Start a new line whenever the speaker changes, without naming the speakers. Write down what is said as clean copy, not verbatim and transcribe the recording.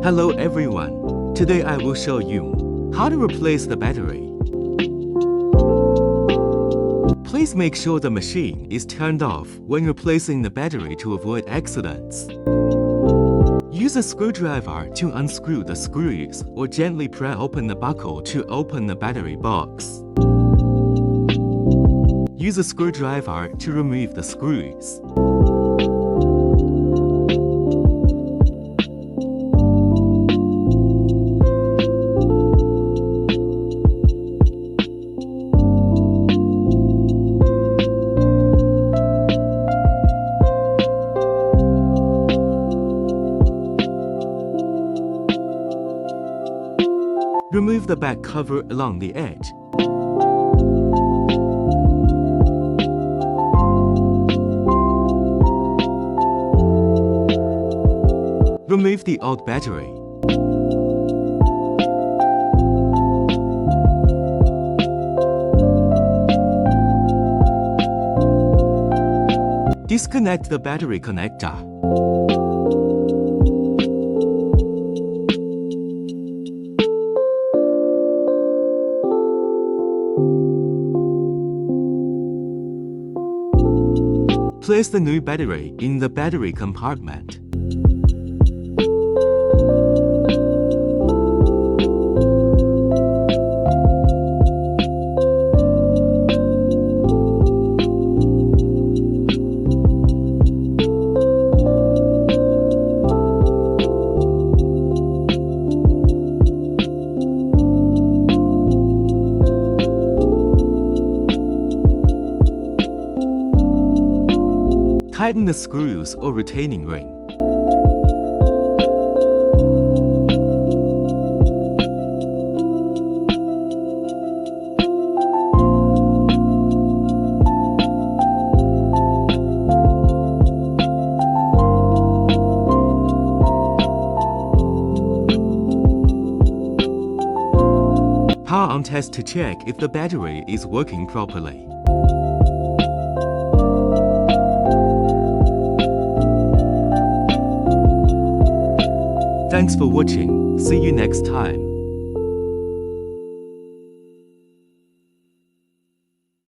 Hello everyone. Today I will show you how to replace the battery. Please make sure the machine is turned off when replacing the battery to avoid accidents. Use a screwdriver to unscrew the screws or gently pry open the buckle to open the battery box. Use a screwdriver to remove the screws. Remove the back cover along the edge. Remove the old battery. Disconnect the battery connector. Place the new battery in the battery compartment. Tighten the screws or retaining ring. Power on test to check if the battery is working properly. Thanks for watching. See you next time.